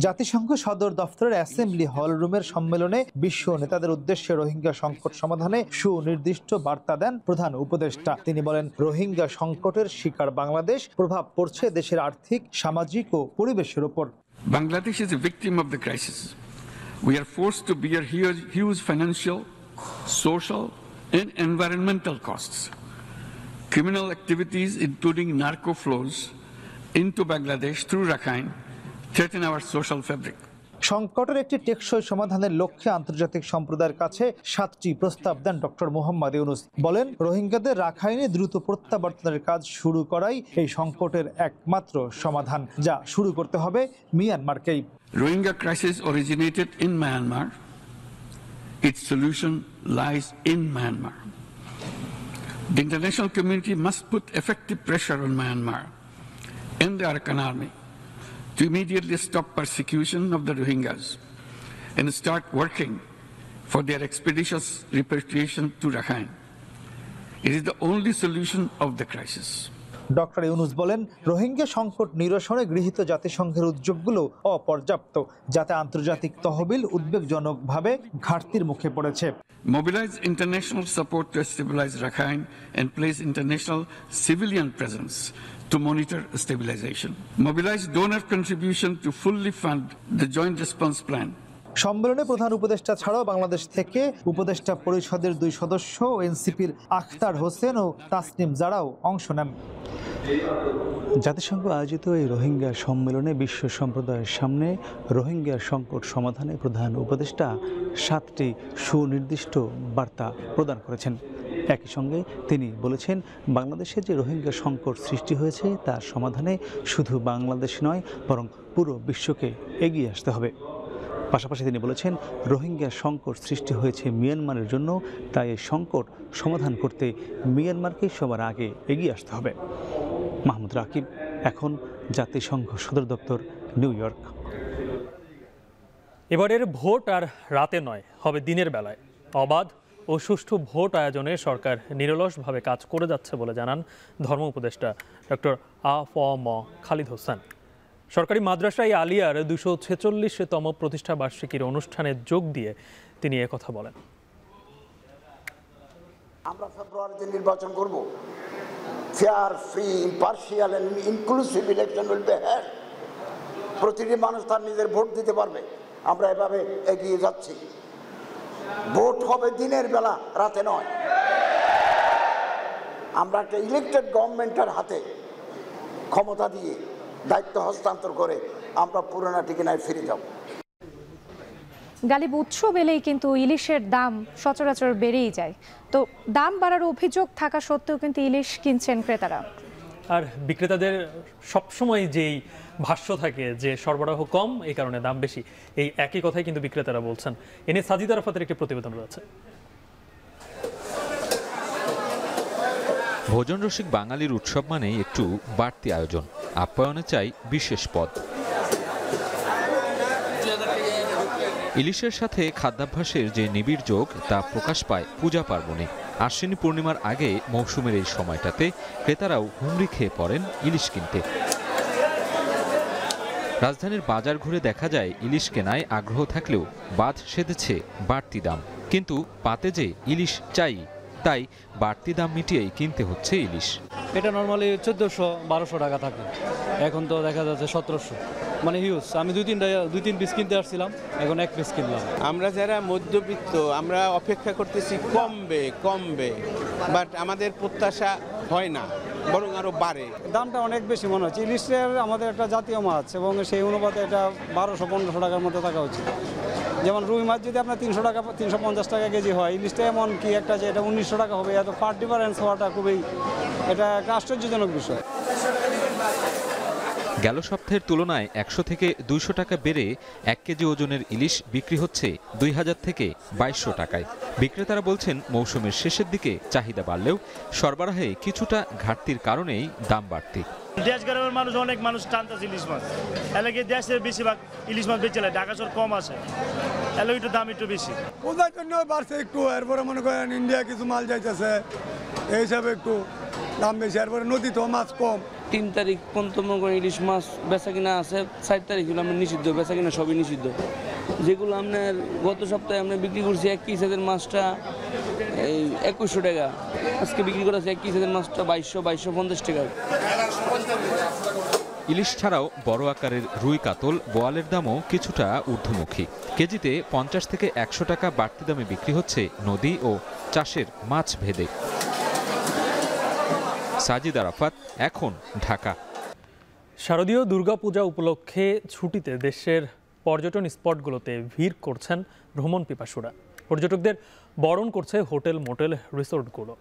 জাতিসংঘ সদর দফতরের assembly হল রুমের সম্মেলনে বিশ্ব নেতাদের উদ্দেশ্যে রোহিঙ্গা সংকট সমাধানে সুনির্দিষ্ট বার্তা দেন প্রধান উপদেষ্টা। তিনি বলেন, রোহিঙ্গা সংকটের শিকার বাংলাদেশ, প্রভাব পড়ছে দেশের আর্থিক, সামাজিক ও পরিবেশের উপর। Bangladesh is a victim of the crisis. We are forced to bear huge financial, social and environmental costs. Criminal activities including narco flows into Bangladesh through Rakhine threaten our social fabric. সংকটের একটি টেকসই সমাধানের লক্ষ্যে আন্তর্জাতিক সম্প্রদায়ের কাছে 7টি প্রস্তাব দেন doctor Mohammad Yunus. বলেন, রোহিঙ্গাদের রাখাইনে দ্রুত প্রত্যাবর্তনের কাজ শুরু করাই এই সংকটের একমাত্র সমাধান, যা শুরু করতে হবে মিয়ানমারকেই। Rohingya crisis originated in Myanmar. Its solution lies in Myanmar. The international community must put effective pressure on Myanmar and the Arakan army to immediately stop persecution of the Rohingyas and start working for their expeditious repatriation to Rakhine. It is the only solution of the crisis. Doctor Yunus বলেন, রোহিঙ্গা সংকট নিরসনে গৃহীত জাতিসংঘের উদ্যোগগুলো অপর্যাপ্ত, যাতে আন্তর্জাতিক তহবিল উদ্বেগজনকভাবে ঘাটতির মুখে পড়েছে। Mobilize international support to stabilize Rakhine and place international civilian presence to monitor stabilization. Mobilize donor contribution to fully fund the joint response plan. সম্মেলনে প্রধান উপদেষ্টা ছাড়াও বাংলাদেশ থেকে উপদেষ্টা পরিষদের 2 সদস্য ও এনসিপির আখতার হোসেন ও তাসনিম জারাও অংশ নেন। জাতিসংঘ আয়োজিত এই রোহিঙ্গা সম্মেলনে বিশ্ব সম্প্রদায়ের সামনে রোহিঙ্গা সংকট সমাধানে প্রধান উপদেষ্টা 7টি সুনির্দিষ্ট বার্তা প্রদান করেছেন। একই সঙ্গে তিনি বলেছেন, বাংলাদেশে যে রোহিঙ্গা সংকট সৃষ্টি হয়েছে তার সমাধানে শুধু বাংলাদেশ নয়, বরং পুরো বিশ্বকে এগিয়ে আসতে হবে। পাশাপাশি তিনি বলেছেন, রোহিঙ্গা সংকট সৃষ্টি হয়েছে মিয়ানমারের জন্য, তাই এই সংকট সমাধান করতে মিয়ানমারকে সবার আগে এগিয়ে আসতে হবে। মাহমুদ রাকিব, এখন জাতিসংঘ সদর দপ্তর, নিউ ইয়র্ক। এবারের ভোট আর রাতে নয়, হবে দিনের বেলায়। অবাধ ও সুষ্ঠু ভোট আয়োজনে সরকার নিরলসভাবে কাজ করে যাচ্ছে বলে জানান ধর্ম উপদেষ্টা ডক্টর আ.ফ.ম. খালিদ হোসেন। সরকারি মাদ্রাসায় আলিয়ার 246তম প্রতিষ্ঠা বার্ষিকীর অনুষ্ঠানে যোগ দিয়ে তিনি একথা বলেন। আমরা ফেব্রুয়ারিতে নির্বাচন করব। Fair, free, impartial and inclusive election will be held. প্রতিটি মানুষ তার নিজের ভোট দিতে পারবে। আমরা এভাবে এগিয়ে যাচ্ছি। ভোট হবে দিনের বেলা, রাতে নয়। আমরা একটা ইলেক্টেড গভর্নমেন্টের হাতে ক্ষমতা দিয়ে দায়িত্ব হস্তান্তর করে আমরা পুরোনো ঠিকানায় ফিরে যাব। গালিব উৎসব এলেই কিন্তু ইলিশের দাম সচরাচর বেড়েই যায়। তো দাম বাড়ার অভিযোগ থাকা সত্ত্বেও কিন্তু ইলিশ কিনছেন ক্রেতারা। আর বিক্রেতাদের সবসময় যেই ভাষ্য থাকে যে সরবরাহ কম, এই কারণে দাম বেশি, এই একই কথাই কিন্তু বিক্রেতারা বলছেন। এনে সাজিদ আরাফাতের একটি প্রতিবেদন রয়েছে। ভোজন রসিক বাঙালির উৎসব মানেই একটু বাড়তি আয়োজন, আপ্যায়নে চাই বিশেষ পদ। ইলিশের সাথে খাদ্যাভ্যাসের যে নিবিড় যোগ তা প্রকাশ পায় পূজা পার্বণে। আশ্বিনী পূর্ণিমার আগে মৌসুমের এই সময়টাতে ক্রেতারাও হুমড়ি খেয়ে পড়েন ইলিশ কিনতে। রাজধানীর বাজার ঘুরে দেখা যায় ইলিশ কেনায় আগ্রহ থাকলেও বাঁধ সেধেছে বাড়তি দাম। কিন্তু পাতে যে ইলিশ চাই, তাই বাড়তি দাম মিটিয়েই কিনতে হচ্ছে ইলিশ। এটা নর্মালি 1400-1200 টাকা থাকে, এখন তো দেখা যাচ্ছে 1700, মানে হিউজ। আমি দুই তিন পিস কিনতে আসছিলাম, এখন এক পিস কিনলাম। আমরা যারা মধ্যবিত্ত আমরা অপেক্ষা করতেছি কমবে, বাট আমাদের প্রত্যাশা হয় না, বরং আরো বাড়ে। দামটা অনেক বেশি মনে হচ্ছে। ইলিশের আমাদের একটা জাতীয় মাছ এবং সেই অনুপাতে এটা 1200-1500 টাকার মতো থাকা উচিত। যেমন রুই মাছ যদি আপনার 300 টাকা 350 টাকা কেজি হয়, ইলিশটা এমন কি একটা যে এটা 1900 টাকা হবে, এত ফার ডিফারেন্স হওয়াটা খুবই এটা একটা আশ্চর্যজনক বিষয়। গেল সপ্তাহের তুলনায় 100 থেকে 200 টাকা বেড়ে 1 কেজি ওজনের ইলিশ বিক্রি হচ্ছে 2000 থেকে 2200 টাকায়। বিক্রেতারা বলছেন মৌসুমের শেষের দিকে চাহিদা বাড়লেও সরবরাহে কিছুটা ঘাটতির কারণেই দাম বাড়তি। দেশ গ্রামের মানুষ অনেক মানুষ টানতেছে ইলিশ মাছ, এলাকে দেশের বেশিরভাগ ইলিশ মাছ বেচে ঢাকা শহর কম আসে, এলাকা একটু দাম একটু বেশি। কোথার জন্য বাড়ছে একটু, এরপরে মনে করেন ইন্ডিয়া কিছু মাল যাইতেছে, এই হিসাবে একটু দাম বেশি। এরপরে নদীতেও মাছ কম। 3 তারিখ পর্যন্ত করে ইলিশ মাছ বেচা কিনা আছে, 4 তারিখ হলো আমরা নিষিদ্ধ, বেচা কিনা সবই নিষিদ্ধ। যেগুলো আপনার গত সপ্তাহে আমরা বিক্রি করছি 1 কেজির মাছটা এই 2100 টাকা, আজকে বিক্রি করা আছে 1 কেজির মাছটা 2250 টাকা। ইলিশ ছাড়াও বড় আকারের রুই, কাতল, বোয়ালের দামও কিছুটা ঊর্ধ্বমুখী। কেজিতে 50 থেকে 100 টাকা বাড়তি দামে বিক্রি হচ্ছে নদী ও চাষের মাছ ভেদে। সাজিদ আরাফাত, এখন ঢাকা। শারদীয় দুর্গাপূজা উপলক্ষে ছুটিতে দেশের পর্যটন স্পটগুলোতে ভিড় করছেন ভ্রমণ পিপাসুরা। পর্যটকদের বরণ করছে হোটেল, মোটেল, রিসোর্টগুলো।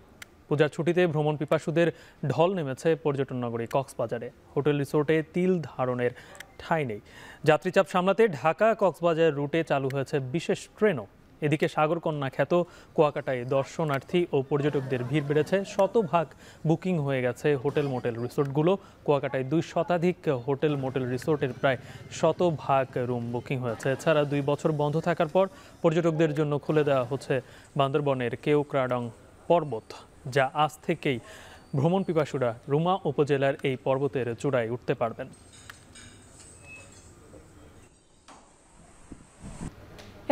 পূজার ছুটিতে ভ্রমণ পিপাসুদের ঢল নেমেছে পর্যটন নগরী কক্সবাজারে। হোটেল, রিসোর্টে তিল ধারণের ঠাঁই নেই। যাত্রীচাপ সামলাতে ঢাকা কক্সবাজার রুটে চালু হয়েছে বিশেষ ট্রেনও। এদিকে সাগরকন্যা খ্যাত কুয়াকাটায় দর্শনার্থী ও পর্যটকদের ভিড় বেড়েছে। শতভাগ বুকিং হয়ে গেছে হোটেল, মোটেল, রিসোর্টগুলো। কুয়াকাটায় 2 শতাধিক হোটেল, মোটেল, রিসোর্টের প্রায় 100% রুম বুকিং হয়েছে। এছাড়া 2 বছর বন্ধ থাকার পর পর্যটকদের জন্য খুলে দেওয়া হচ্ছে বান্দরবনের কেওক্রাডং পর্বত, যা আজ থেকেই ভ্রমণ পিপাসুরা রুমা উপজেলার এই পর্বতের চূড়ায় উঠতে পারবেন।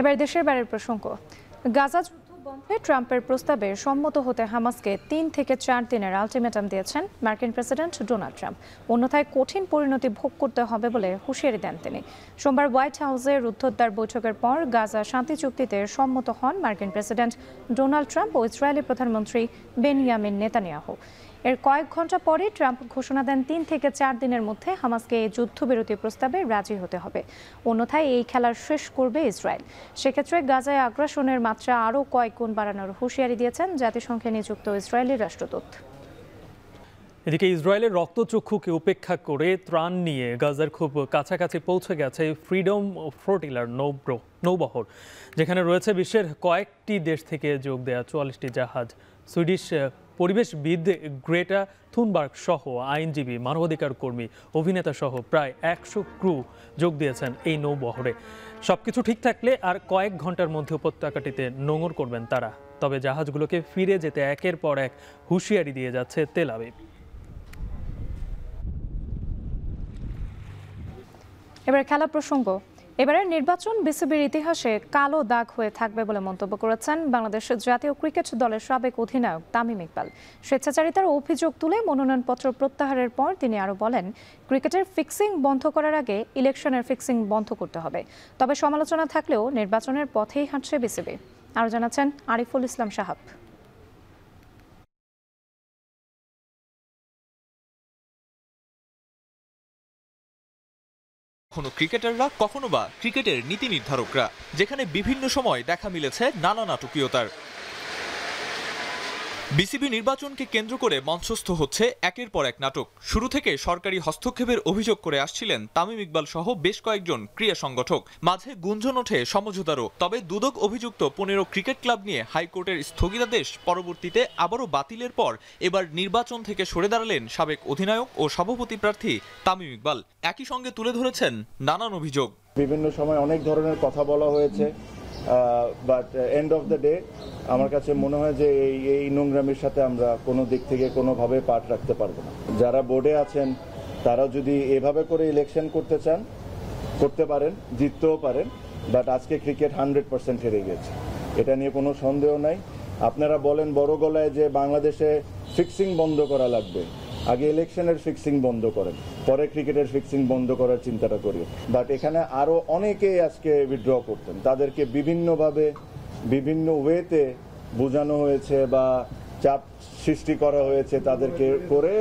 এবার দেশের বাইরের প্রসঙ্গ। গাজা যুদ্ধ বন্ধে ট্রাম্পের প্রস্তাবে সম্মত হতে হামাসকে 3 থেকে 4 দিনের আলটিমেটাম দিয়েছেন মার্কিন প্রেসিডেন্ট ডোনাল্ড ট্রাম্প। অন্যথায় কঠিন পরিণতি ভোগ করতে হবে বলে হুঁশিয়ারি দেন তিনি। সোমবার হোয়াইট হাউসে রুদ্ধদ্বার বৈঠকের পর গাজা শান্তি চুক্তিতে সম্মত হন মার্কিন প্রেসিডেন্ট ডোনাল্ড ট্রাম্প ও ইসরায়েলি প্রধানমন্ত্রী বেনিয়ামিন নেতানিয়াহু। এর কয়েক ঘন্টা পরে ট্রাম্প ঘোষণা দেন 3 থেকে 4 দিনের মধ্যে হামাসকে এই যুদ্ধবিরতি প্রস্তাবে রাজি হতে হবে, অন্যথায় এই খেলার শেষ করবে ইসরায়েল। সেক্ষেত্রে গাজায় আগ্রাসনের মাত্রা আরও কয়েক গুণ বাড়ানোর হুঁশিয়ারি দিয়েছেন জাতিসংঘে নিযুক্ত ইসরায়েলি রাষ্ট্রদূত। এদিকে ইসরায়েলের রক্তচক্ষুকে উপেক্ষা করে ত্রাণ নিয়ে গাজার খুব কাছাকাছি পৌঁছে গেছে ফ্রিডম ফ্লোটিলার নৌবহর, যেখানে রয়েছে বিশ্বের কয়েকটি দেশ থেকে যোগ দেয়া 44টি জাহাজ। সুইডিশ পরিবেশবিদ গ্রেটা থুনবার্গ সহ আইনজীবী, মানবাধিকার কর্মী, অভিনেতা সহ প্রায় 100 ক্রু যোগ দিয়েছেন এই নৌবহরে। সবকিছু ঠিক থাকলে আর কয়েক ঘন্টার মধ্যে উপত্যকাটিতে নোঙর করবেন তারা। তবে জাহাজগুলোকে ফিরে যেতে একের পর এক হুঁশিয়ারি দিয়ে যাচ্ছে তেল আবিব। এবার খেলা প্রসঙ্গ। এবারের নির্বাচন বিসিবির ইতিহাসে কালো দাগ হয়ে থাকবে বলে মন্তব্য করেছেন বাংলাদেশ জাতীয় ক্রিকেট দলের সাবেক অধিনায়ক তামিম ইকবাল। স্বেচ্ছাচারিতার অভিযোগ তুলে মনোনয়নপত্র প্রত্যাহারের পর তিনি আরও বলেন, ক্রিকেটের ফিক্সিং বন্ধ করার আগে ইলেকশনের ফিক্সিং বন্ধ করতে হবে। তবে সমালোচনা থাকলেও নির্বাচনের পথেই হাঁটছে বিসিবি। আরও জানাচ্ছেন আরিফুল ইসলাম সাহাব। কখনো ক্রিকেটাররা, কখনো বা ক্রিকেটের নীতি নির্ধারকরা, যেখানে বিভিন্ন সময় দেখা মিলেছে নানা নাটকীয়তার। বিসিবি নির্বাচনকে কেন্দ্র করে মঞ্চস্থ হচ্ছে একের পর এক নাটক। শুরু থেকে সরকারি হস্তক্ষেপের অভিযোগ করে আসছিলেন তামিম ইকবাল সহ বেশ কয়েকজন ক্রীড়া সংগঠক। মাঝে গুঞ্জন ওঠে সমঝোতারও। তবে দুদক অভিযুক্ত 15 ক্রিকেট ক্লাব নিয়ে হাইকোর্টের স্থগিতাদেশ পরবর্তীতে আবারও বাতিলের পর এবার নির্বাচন থেকে সরে দাঁড়ালেন সাবেক অধিনায়ক ও সভাপতি প্রার্থী তামিম ইকবাল। একই সঙ্গে তুলে ধরেছেন নানান অভিযোগ। বিভিন্ন সময় অনেক ধরনের কথা বলা হয়েছে, but end of the day আমার কাছে মনে হয় যে এই নোংরামির সাথে আমরা কোনো দিক থেকে কোনোভাবে পাঠ রাখতে পারবো না। যারা বোর্ডে আছেন তারা যদি এভাবে করে ইলেকশন করতে চান করতে পারেন, জিততেও পারেন, বাট আজকে ক্রিকেট 100% হেরে গেছে, এটা নিয়ে কোনো সন্দেহ নাই। আপনারা বলেন বড় গলায় যে বাংলাদেশে ফিক্সিং বন্ধ করা লাগবে, আগে ইলেকশনের ফিক্সিং বন্ধ করেন, পরে ক্রিকেটের ফিক্সিং বন্ধ করার চিন্তাটা করি। বাট এখানে আরো অনেকেই আজকে উইথড্র করতেন, তাদেরকে বিভিন্নভাবে বিভিন্ন ওয়েতে বোঝানো হয়েছে বা চাপ সৃষ্টি করা হয়েছে, তাদেরকে করে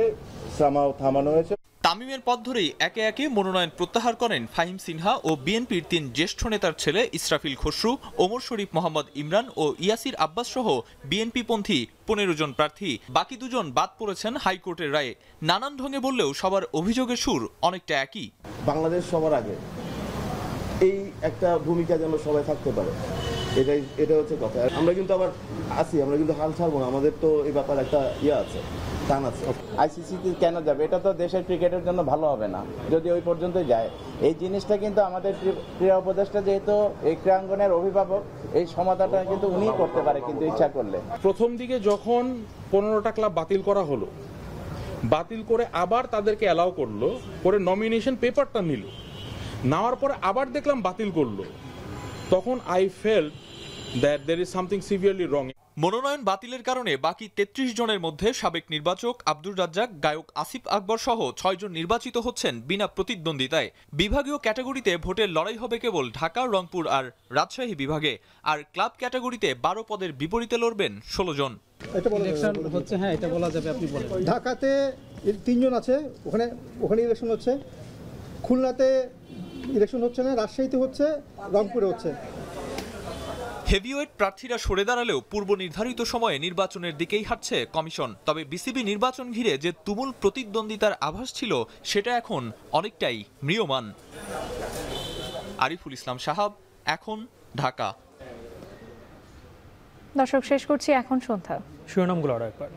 থামানো হয়েছে। তামিমের পথ ধরেই একে একে মনোনয়ন প্রত্যাহার করেন ফাহিম সিনহা ও বিএনপির 3 জ্যেষ্ঠ নেতার ছেলে ইসরাফিল খসরু, ওমর শরীফ, মোহাম্মদ ইমরান ও ইয়াসির আব্বাস সহ বিএনপিপন্থী 15 জন প্রার্থী। বাকি 2 জন বাদ পড়েছেন হাইকোর্টের রায়ে। নানান ঢঙে বললেও সবার অভিযোগের সুর অনেকটা একই। বাংলাদেশ সবার আগে, এই একটা ভূমিকা যেন সবাই থাকতে পারে, এটা হচ্ছে কথা। আমরা কিন্তু আবার আসি, আমরা কিন্তু হাল ছাড়বো না, আমাদের তো এই ব্যাপারে একটা আছে, টান আছে। আইসিসিতে কেন যাবে? এটা তো দেশের ক্রিকেটের জন্য ভালো হবে না যদি ওই পর্যন্ত যায়। এই জিনিসটা কিন্তু আমাদের ক্রীড়া উপদেষ্টা যেহেতু এই ক্রীড়াঙ্গনের অভিভাবক, এই সমাধানটা কিন্তু উনিই করতে পারে কিন্তু ইচ্ছা করলে। প্রথম দিকে যখন 15টা ক্লাব বাতিল করা হলো, বাতিল করে আবার তাদেরকে অ্যালাউ করলো, করে নমিনেশন পেপারটা নিল, নেওয়ার পরে আবার দেখলাম বাতিল করলো, তখন I felt that there is something severely wrong. মনোনয়ন বাতিলের কারণে বাকি 33 জনের মধ্যে সাবেক নির্বাচক আব্দুর রাজ্জাক, গায়ক আসিফ আকবর সহ 6 জন নির্বাচিত হচ্ছেন বিনা প্রতিদ্বন্দ্বিতায়। বিভাগীয় ক্যাটাগরিতে ভোটের লড়াই হবে কেবল ঢাকা, রংপুর আর রাজশাহী বিভাগে। আর ক্লাব ক্যাটাগরিতে 12 পদের বিপরীতে লড়বেন 16 জন। ইলেকশন হচ্ছে, হ্যাঁ এটা বলা যাবে, আপনি বলেন। ঢাকাতে 3 জন আছে, ওখানে ইলেকশন হচ্ছে। খুলনাতে ইলেকশন হচ্ছে না, রাজশাহীতে হচ্ছে, রংপুরে হচ্ছে। হেভিওয়েট প্রার্থীরা সরে দাঁড়ালেও পূর্ব নির্ধারিত সময়ে নির্বাচনের দিকেই হাঁটছে কমিশন। তবে বিসিবি নির্বাচন ঘিরে যে তুমুল প্রতিদ্বন্দ্বিতার আভাস ছিল, সেটা এখন অনেকটাই ম্রিয়মাণ। আরিফুল ইসলাম সাহাব, এখন, ঢাকা। দর্শক, শেষ করছি এখন সন্ধ্যা। শিরোনামগুলো আরো একবার।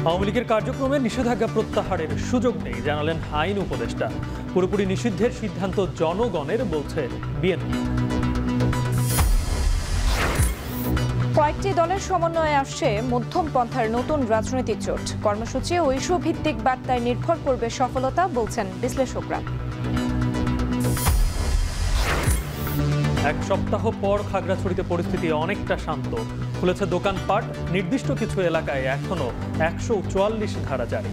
আওয়ামী লীগের কার্যক্রমে নিষেধাজ্ঞা প্রত্যাহারের সুযোগ নেই জানালেন আইন উপদেষ্টা। পুরোপুরি নিষিদ্ধের সিদ্ধান্ত জনগণের, বলছে বিএনপি। কয়েকটি দলের সমন্বয়ে আসছে মধ্যম পন্থার নতুন রাজনৈতিক জোট। কর্মসূচি ও ইস্যু ভিত্তিক বার্তায় নির্ভর করবে সফলতা, বলছেন বিশ্লেষকরা। এক সপ্তাহ পর খাগড়াছড়িতে পরিস্থিতি অনেকটা শান্ত। খুলেছে দোকানপাট, নির্দিষ্ট কিছু এলাকায় এখনো 144 ধারা জারি।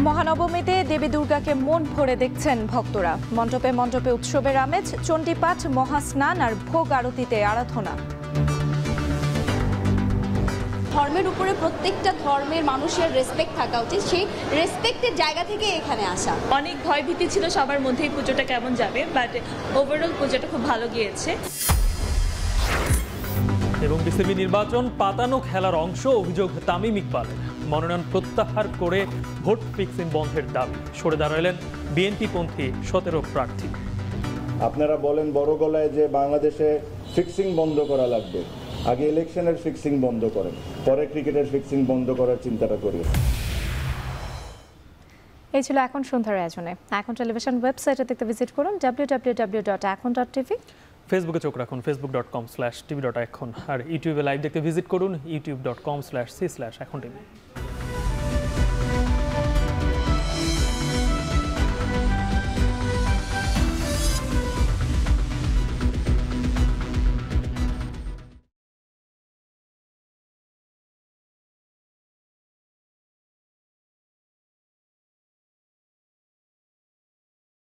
মহানবমীতে দেবী দুর্গাকে মন ভরে দেখছেন ভক্তরা। মণ্ডপে মণ্ডপে উৎসবের আমেজ, চণ্ডীপাঠ, মহাস্নান আর ভোগ আরতিতে আরাধনা। ধর্মের উপরে প্রত্যেকটা ধর্মের মানুষের রেসপেক্ট থাকা উচিত, সেই রেসপেক্টের জায়গা থেকে এখানে আসা। অনেক ভয়ভীতি ছিল সবার মধ্যেই পুজোটা কেমন যাবে, বাট ওভারঅল পুজোটা খুব ভালো গিয়েছে। এবং বিসিবি নির্বাচন পাতানো খেলার অংশ, অভিযোগ তামিম ইকবালের। মনোনয়ন প্রত্যাহার করে ভোট ফিক্সিং বন্ধের দাবি। সরে দাঁড়ালেন বিএনপি পন্থী 17 প্রার্থী। আপনারা বলেন বড় গলায় যে বাংলাদেশে ফিক্সিং বন্ধ করা লাগবে, আগে ইলেকশনের ফিক্সিং বন্ধ করেন, পরে ক্রিকেটের ফিক্সিং বন্ধ করার চিন্তাটা করি। এই ছিল এখন সন্ধ্যার আয়োজনে। এখন টেলিভিশন ওয়েবসাইটে দেখতে ভিজিট করুন www.ekon.tv। ফেসবুকে চোখ রাখুন facebook.com/tv.এখন আর ইউটিউবে লাইভ দেখতে ভিজিট করুন youtube.com/c/এখন tv।